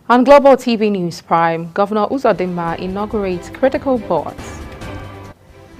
On Global TV News Prime, Governor Uzodinma inaugurates critical boards.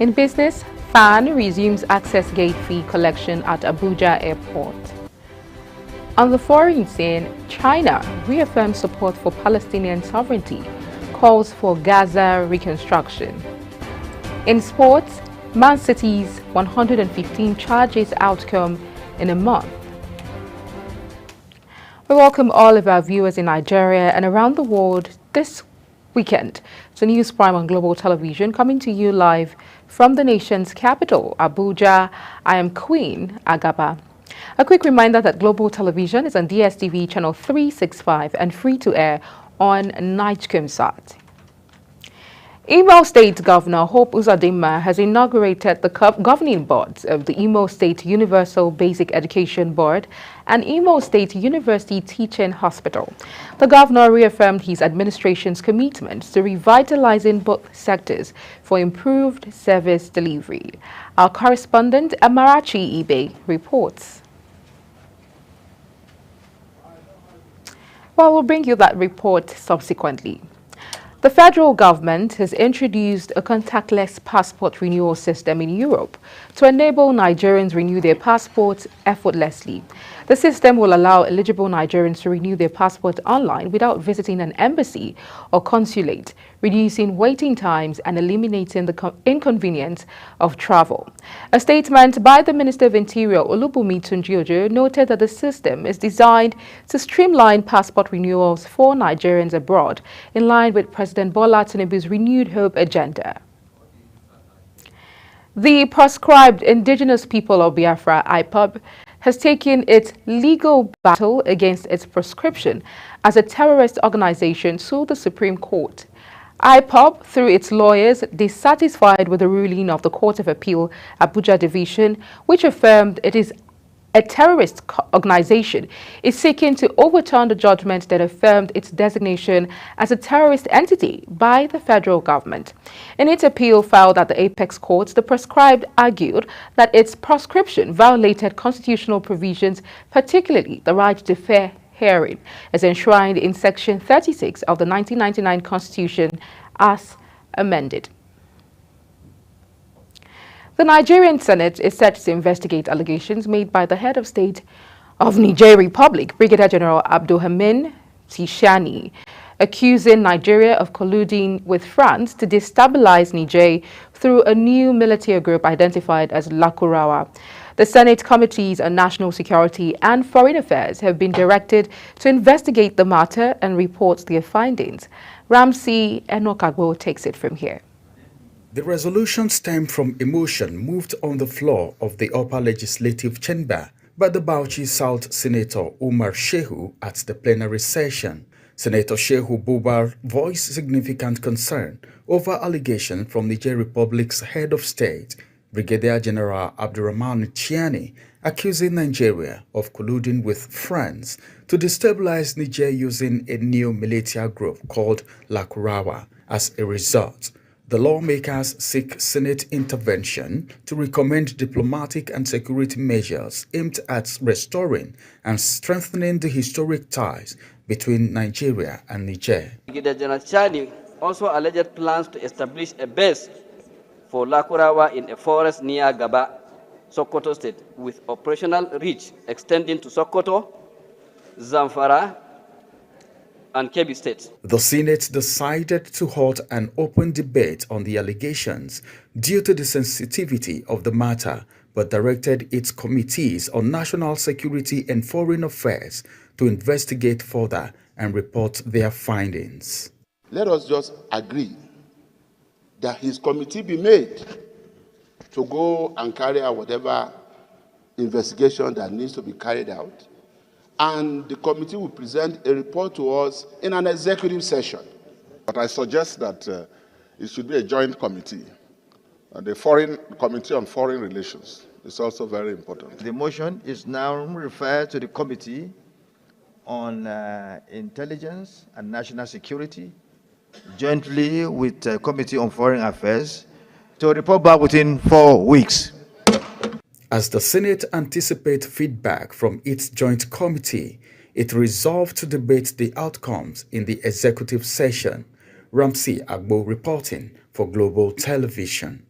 In business, FAN resumes access gate fee collection at Abuja Airport. On the foreign scene, China reaffirms support for Palestinian sovereignty, calls for Gaza reconstruction. In sports, Man City's 115 charges outcome in a month. We welcome all of our viewers in Nigeria and around the world this weekend to News Prime on Global Television, coming to you live from the nation's capital, Abuja. I am Queen Agaba. A quick reminder that Global Television is on DSTV channel 365 and free to air on Nigecomsat. Imo State Governor Hope Uzodinma has inaugurated the governing boards of the Imo State Universal Basic Education Board and Imo State University Teaching Hospital. The governor reaffirmed his administration's commitment to revitalizing both sectors for improved service delivery. Our correspondent Amarachi Ibe reports. Well, we'll bring you that report subsequently. The federal government has introduced a contactless passport renewal system in Europe to enable Nigerians renew their passports effortlessly. The system will allow eligible Nigerians to renew their passport online without visiting an embassy or consulate, reducing waiting times and eliminating the inconvenience of travel. A statement by the Minister of Interior, Olubunmi Tunji-Ojo, noted that the system is designed to streamline passport renewals for Nigerians abroad, in line with President Bola Tinubu's Renewed Hope agenda. The proscribed Indigenous People of Biafra, IPOB, has taken its legal battle against its proscription as a terrorist organization to the Supreme Court. IPOB, through its lawyers, dissatisfied with the ruling of the Court of Appeal Abuja Division, which affirmed it is a terrorist organization, is seeking to overturn the judgment that affirmed its designation as a terrorist entity by the federal government. In its appeal filed at the Apex Court, the proscribed argued that its proscription violated constitutional provisions, particularly the right to fair hearing, as enshrined in Section 36 of the 1999 Constitution as amended. The Nigerian Senate is set to investigate allegations made by the head of state of Niger Republic, Brigadier General Abdulhamid Tishani, accusing Nigeria of colluding with France to destabilize Niger through a new military group identified as Lakurawa. The Senate Committees on National Security and Foreign Affairs have been directed to investigate the matter and report their findings. Ramsey Enokagbo takes it from here. The resolution stemmed from emotion moved on the floor of the upper legislative chamber by the Bauchi South Senator Umar Shehu at the plenary session. Senator Shehu Bubar voiced significant concern over allegations from Niger Republic's head of state, Brigadier General Abdurrahman Chiani, accusing Nigeria of colluding with France to destabilize Niger using a new militia group called Lakurawa. As a result, the lawmakers seek Senate intervention to recommend diplomatic and security measures aimed at restoring and strengthening the historic ties between Nigeria and Niger. Brigadier General Chani also alleged plans to establish a base for Lakurawa in a forest near Gaba, Sokoto State, with operational reach extending to Sokoto, Zamfara, and Kebbi State. The Senate decided to halt an open debate on the allegations due to the sensitivity of the matter, but directed its committees on national security and foreign affairs to investigate further and report their findings. Let us just agree that his committee be made to go and carry out whatever investigation that needs to be carried out. And the committee will present a report to us in an executive session. But I suggest that it should be a joint committee. The Foreign Committee on Foreign Relations is also very important. The motion is now referred to the Committee on Intelligence and National Security, jointly with the Committee on Foreign Affairs, to report back within 4 weeks. As the Senate anticipates feedback from its joint committee, it resolved to debate the outcomes in the executive session. Ramsey Agbo reporting for Global Television.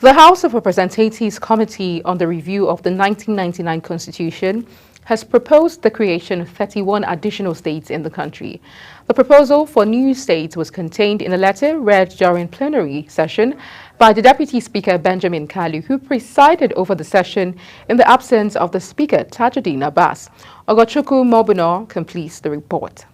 The House of Representatives Committee on the Review of the 1999 Constitution has proposed the creation of 31 additional states in the country. The proposal for new states was contained in a letter read during plenary session by the Deputy Speaker Benjamin Kalu, who presided over the session in the absence of the Speaker Tajuddin Abbas. Ogochukwu Mobuno completes the report.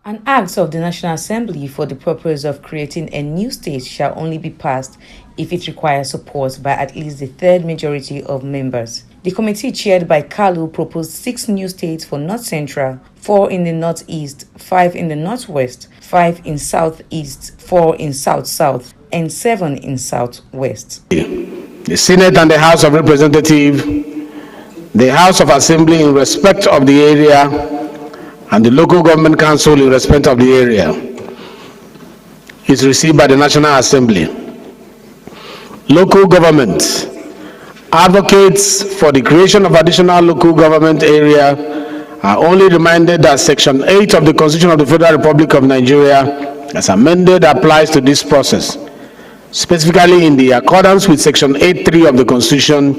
An act of the National Assembly for the purpose of creating a new state shall only be passed if it requires support by at least the third majority of members. The committee chaired by Kalu proposed 6 new states for North Central, 4 in the Northeast, 5 in the Northwest, 5 in Southeast, 4 in South-South, and 7 in Southwest. The Senate and the House of Representatives, the House of Assembly in respect of the area, and the Local Government Council in respect of the area is received by the National Assembly. Local government advocates for the creation of additional local government area are only reminded that Section 8 of the Constitution of the Federal Republic of Nigeria, as amended, applies to this process. Specifically, in the accordance with Section 8.3 of the Constitution,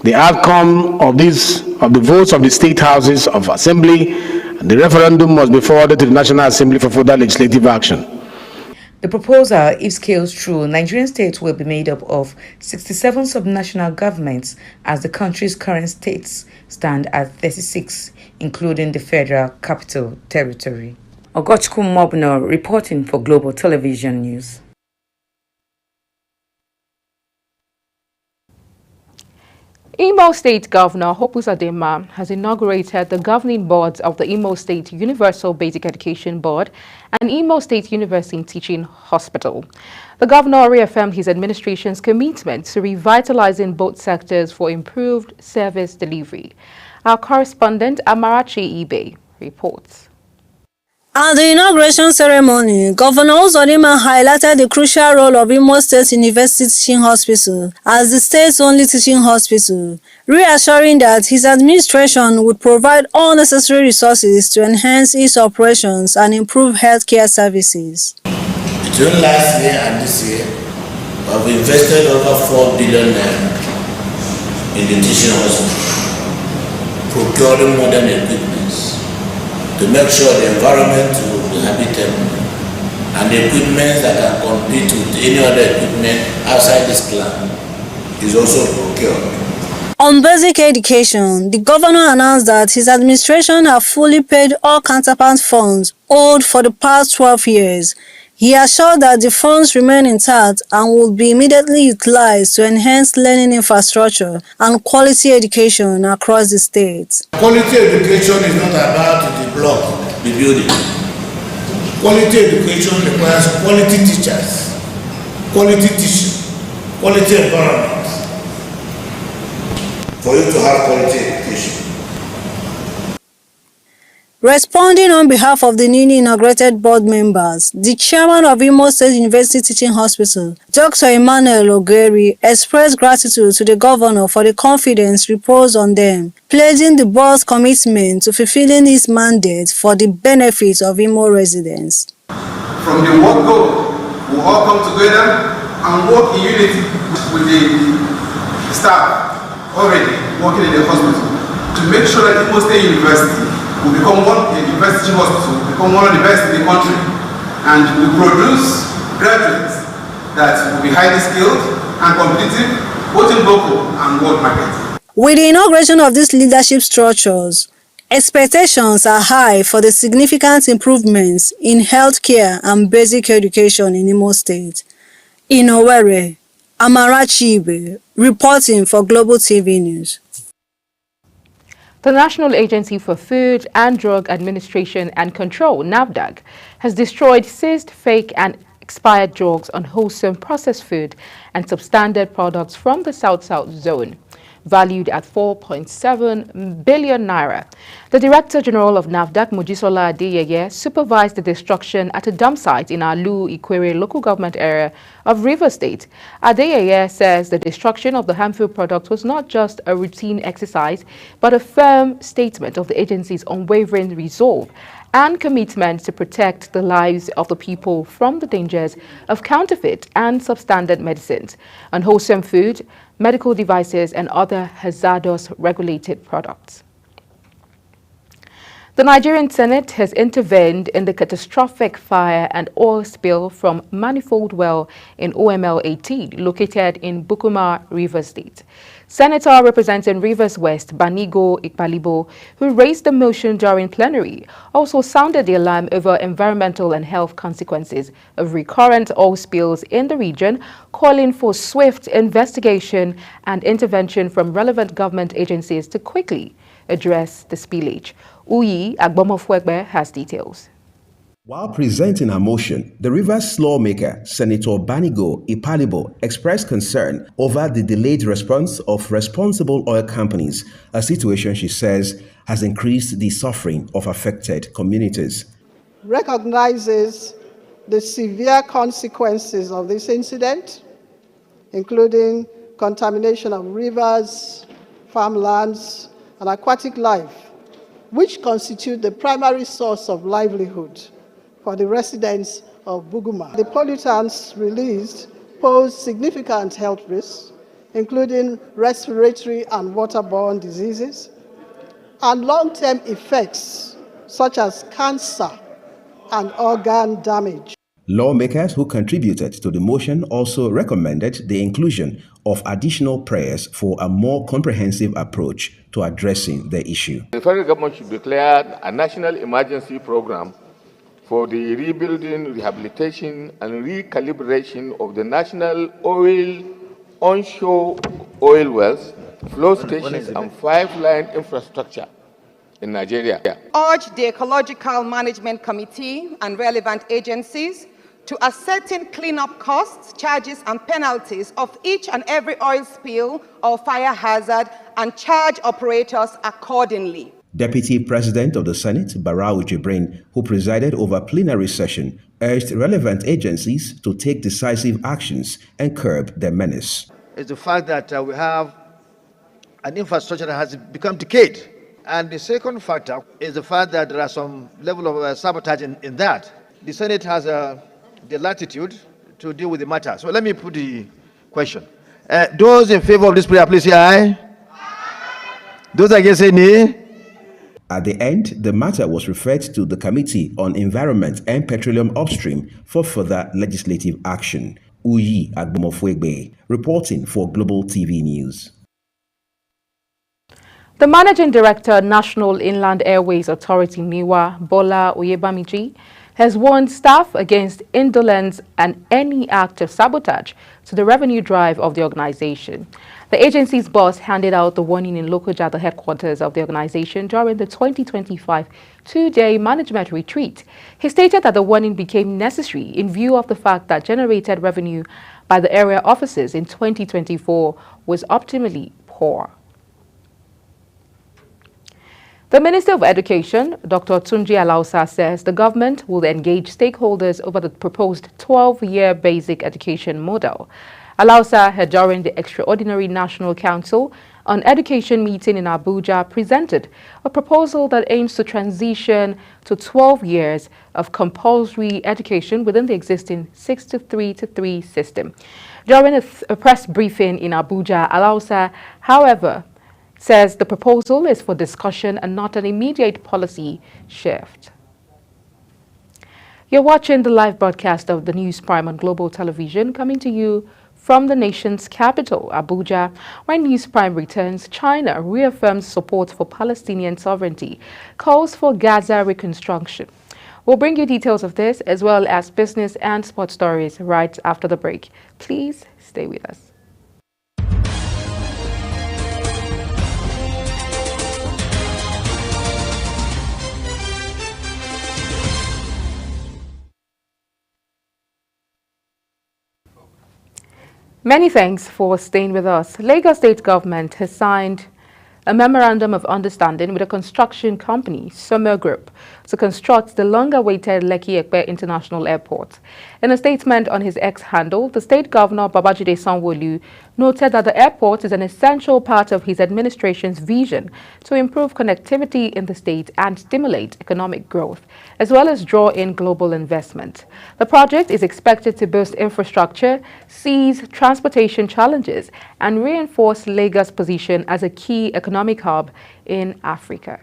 the outcome of the votes of the state houses of assembly and the referendum must be forwarded to the National Assembly for further legislative action. The proposal, if scaled through, Nigerian states will be made up of 67 subnational governments, as the country's current states stand at 36, including the Federal Capital Territory. Ogochukwu Mobuno reporting for Global Television News. Imo State Governor Hope Uzodinma has inaugurated the governing boards of the Imo State Universal Basic Education Board and Imo State University Teaching Hospital. The governor reaffirmed his administration's commitment to revitalizing both sectors for improved service delivery. Our correspondent Amarachi Ibe reports. At the inauguration ceremony, Governor Uzodinma highlighted the crucial role of Imo State University Teaching Hospital as the state's only teaching hospital, reassuring that his administration would provide all necessary resources to enhance its operations and improve healthcare services. Between last year and this year, we have invested over 4 billion naira in the teaching hospital, procuring modern equipment to make sure the environment will be habitable and the equipment that can compete with any other equipment outside this plan is also procured. On basic education, the governor announced that his administration has fully paid all counterpart funds owed for the past 12 years. He assured that the funds remain intact and will be immediately utilized to enhance learning infrastructure and quality education across the state. Quality education is not about the block, the building. Quality education requires quality teachers, quality teaching, quality environment for you to have quality education. Responding on behalf of the newly inaugurated board members, the chairman of Imo State University Teaching Hospital, Dr. Emmanuel Ogeri, expressed gratitude to the governor for the confidence reposed on them, pledging the board's commitment to fulfilling its mandate for the benefit of Imo residents. From the word go, we all come together and work in unity with the staff already working in the hospital to make sure that Imo State University will become the university hospital, become one of the best in the country, and will produce graduates that will be highly skilled and competitive, both in local and world markets. With the inauguration of these leadership structures, expectations are high for the significant improvements in healthcare and basic education in Imo State. In Owerri, Amarachi Ibe, reporting for Global TV News. The National Agency for Food and Drug Administration and Control, NAFDAC, has destroyed seized fake and expired drugs, unwholesome processed food, and substandard products from the South-South zone. valued at 4.7 billion naira. The Director General of NAFDAC, Mojisola Adeyeye, supervised the destruction at a dump site in Alu Ikwere local government area of Rivers State. Adeyeye says the destruction of the harmful product was not just a routine exercise, but a firm statement of the agency's unwavering resolve and commitment to protect the lives of the people from the dangers of counterfeit and substandard medicines, unwholesome food, medical devices, and other hazardous regulated products. The Nigerian Senate has intervened in the catastrophic fire and oil spill from Manifold Well in OML 18, located in Bukuma, Rivers State. Senator representing Rivers West, Banigo Ikpalibo, who raised the motion during plenary, also sounded the alarm over environmental and health consequences of recurrent oil spills in the region, calling for swift investigation and intervention from relevant government agencies to quickly address the spillage. Uyi Agbomofwegbe has details. While presenting her motion, the Rivers lawmaker, Senator Banigo Ikpalibo, expressed concern over the delayed response of responsible oil companies, a situation she says has increased the suffering of affected communities. Recognizes the severe consequences of this incident, including contamination of rivers, farmlands, and aquatic life, which constitute the primary source of livelihood for the residents of Buguma. The pollutants released pose significant health risks, including respiratory and waterborne diseases, and long-term effects such as cancer and organ damage. Lawmakers who contributed to the motion also recommended the inclusion of additional prayers for a more comprehensive approach to addressing the issue. The federal government should declare a national emergency program for the rebuilding, rehabilitation, and recalibration of the national oil, onshore oil wells, flow stations, and pipeline infrastructure in Nigeria. Urge the Ecological Management Committee and relevant agencies to ascertain cleanup costs, charges, and penalties of each and every oil spill or fire hazard and charge operators accordingly. Deputy President of the Senate, Barau Jibrin, who presided over plenary session, urged relevant agencies to take decisive actions and curb the menace. It's the fact that we have an infrastructure that has become decayed. And the second factor is the fact that there are some level of sabotage in that. The Senate has the latitude to deal with the matter. So let me put the question. Those in favor of this prayer, please say aye. Those against say nay. At the end, the matter was referred to the Committee on Environment and Petroleum Upstream for further legislative action. Uyi Agbomofwegbe, reporting for Global TV News. The Managing Director, National Inland Airways Authority, NIWA, Bola Oyebamiji, has warned staff against indolence and any act of sabotage to the revenue drive of the organization. The agency's boss handed out the warning in Lokoja, the headquarters of the organization, during the 2025 two-day management retreat. He stated that the warning became necessary in view of the fact that generated revenue by the area offices in 2024 was optimally poor. The Minister of Education, Dr. Tunji Alausa, says the government will engage stakeholders over the proposed 12-year basic education model. Alausa had, during the Extraordinary National Council on Education meeting in Abuja, presented a proposal that aims to transition to 12 years of compulsory education within the existing 6-3-3 system. During a press briefing in Abuja, Alausa, however, says the proposal is for discussion and not an immediate policy shift. You're watching the live broadcast of the News Prime on Global Television, coming to you from the nation's capital, Abuja. When News Prime returns, China reaffirms support for Palestinian sovereignty, calls for Gaza reconstruction. We'll bring you details of this as well as business and sports stories right after the break. Please stay with us. Many thanks for staying with us. Lagos State Government has signed a memorandum of understanding with a construction company, Summer Group, to construct the long-awaited Lekki-Epe International Airport. In a statement on his X handle, the state governor, Babajide Sanwo-Olu, noted that the airport is an essential part of his administration's vision to improve connectivity in the state and stimulate economic growth, as well as draw in global investment. The project is expected to boost infrastructure, seize transportation challenges, and reinforce Lagos' position as a key economic hub in Africa.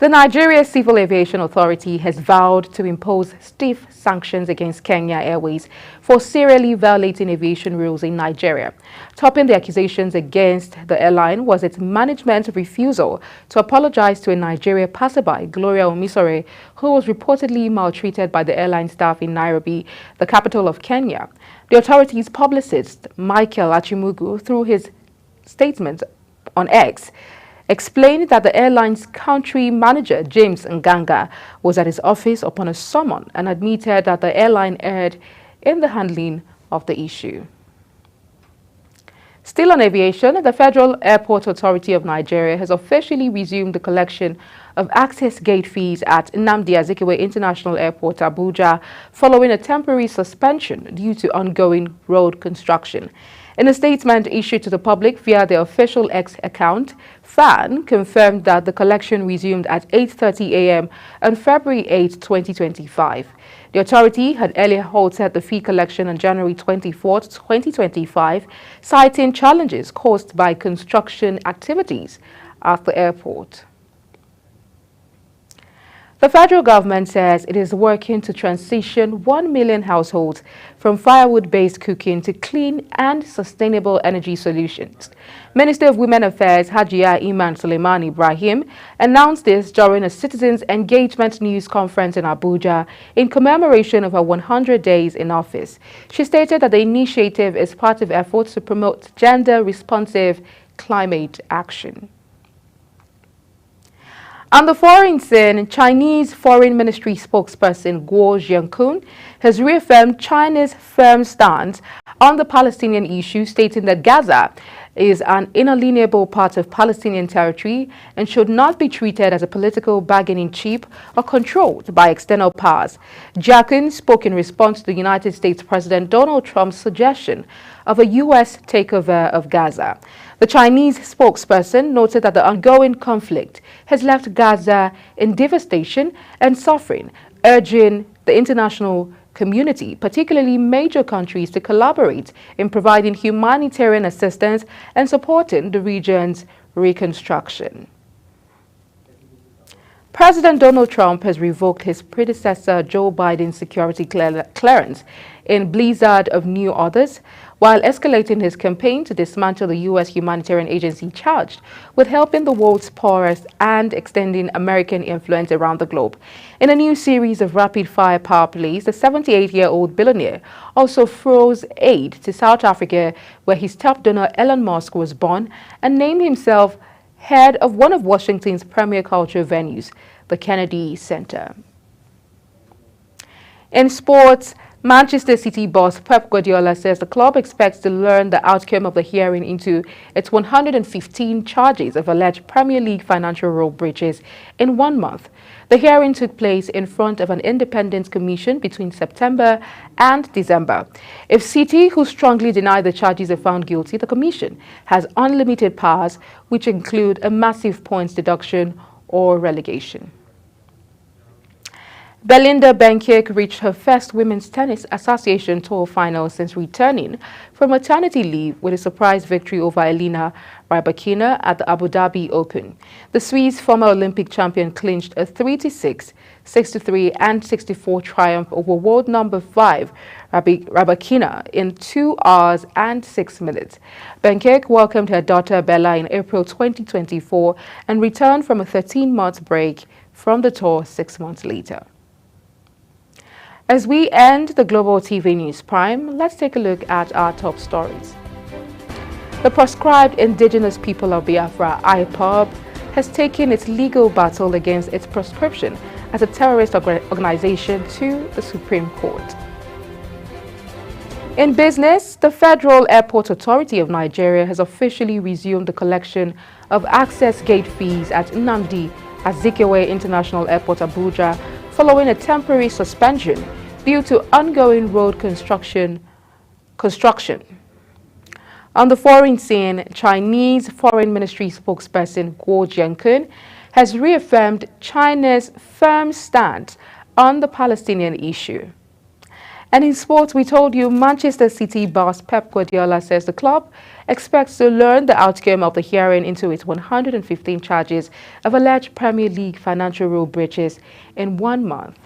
The Nigeria Civil Aviation Authority has vowed to impose stiff sanctions against Kenya Airways for serially violating aviation rules in Nigeria. Topping the accusations against the airline was its management's refusal to apologize to a Nigeria passerby, Gloria Omisore, who was reportedly maltreated by the airline staff in Nairobi, the capital of Kenya. The authority's publicist, Michael Achimugu, through his statement on X, explained that the airline's country manager, James Nganga, was at his office upon a summon and admitted that the airline erred in the handling of the issue. Still on aviation, the Federal Airport Authority of Nigeria has officially resumed the collection of access gate fees at Nnamdi Azikiwe International Airport, Abuja, following a temporary suspension due to ongoing road construction. In a statement issued to the public via their official X account, FAN confirmed that the collection resumed at 8:30 a.m. on February 8, 2025. The authority had earlier halted the fee collection on January 24, 2025, citing challenges caused by construction activities at the airport. The federal government says it is working to transition 1 million households from firewood-based cooking to clean and sustainable energy solutions. Minister of Women Affairs Hajia Iman Suleiman Ibrahim announced this during a Citizens Engagement News Conference in Abuja in commemoration of her 100 days in office. She stated that the initiative is part of efforts to promote gender-responsive climate action. On the foreign scene, Chinese Foreign Ministry spokesperson Guo Jiankun has reaffirmed China's firm stance on the Palestinian issue, stating that Gaza is an inalienable part of Palestinian territory and should not be treated as a political bargaining chip or controlled by external powers. Jiankun spoke in response to the United States President Donald Trump's suggestion of a U.S. takeover of Gaza. The Chinese spokesperson noted that the ongoing conflict has left Gaza in devastation and suffering, urging the international community, particularly major countries, to collaborate in providing humanitarian assistance and supporting the region's reconstruction. President Donald Trump has revoked his predecessor Joe Biden's security clearance in blizzard of new orders, while escalating his campaign to dismantle the U.S. humanitarian agency charged with helping the world's poorest and extending American influence around the globe. In a new series of rapid-fire power plays, the 78-year-old billionaire also froze aid to South Africa, where his top donor Elon Musk was born, and named himself head of one of Washington's premier culture venues, the Kennedy Center. In sports, Manchester City boss Pep Guardiola says the club expects to learn the outcome of the hearing into its 115 charges of alleged Premier League financial rule breaches in 1 month. The hearing took place in front of an independent commission between September and December. If City, who strongly deny the charges, are found guilty, the commission has unlimited powers, which include a massive points deduction or relegation. Belinda Bencic reached her first Women's Tennis Association Tour final since returning from maternity leave with a surprise victory over Elena Rybakina at the Abu Dhabi Open. The Swiss former Olympic champion clinched a 3-6, 6-3 and 6-4 triumph over world number 5 Rybakina in 2 hours and 6 minutes. Bencic welcomed her daughter Bella in April 2024 and returned from a 13-month break from the tour 6 months later. As we end the Global TV News Prime, let's take a look at our top stories. The proscribed indigenous people of Biafra, IPOB, has taken its legal battle against its proscription as a terrorist organization to the Supreme Court. In business, the Federal Airport Authority of Nigeria has officially resumed the collection of access gate fees at Nnamdi Azikiwe International Airport, Abuja, following a temporary suspension due to ongoing road construction. On the foreign scene, Chinese Foreign Ministry spokesperson Guo Jiankun has reaffirmed China's firm stance on the Palestinian issue. And in sports, we told you Manchester City boss Pep Guardiola says the club expects to learn the outcome of the hearing into its 115 charges of alleged Premier League financial rule breaches in 1 month.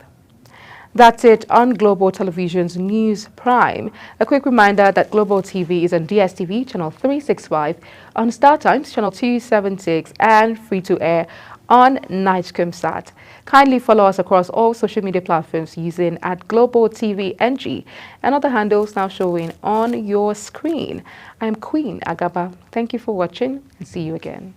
That's it on Global Television's News Prime. A quick reminder that Global TV is on DSTV channel 365, on StarTimes channel 276, and free to air on Nightcomsat. Kindly follow us across all social media platforms using @Global TV NG and other handles now showing on your screen. I'm Queen Agaba. Thank you for watching and see you again.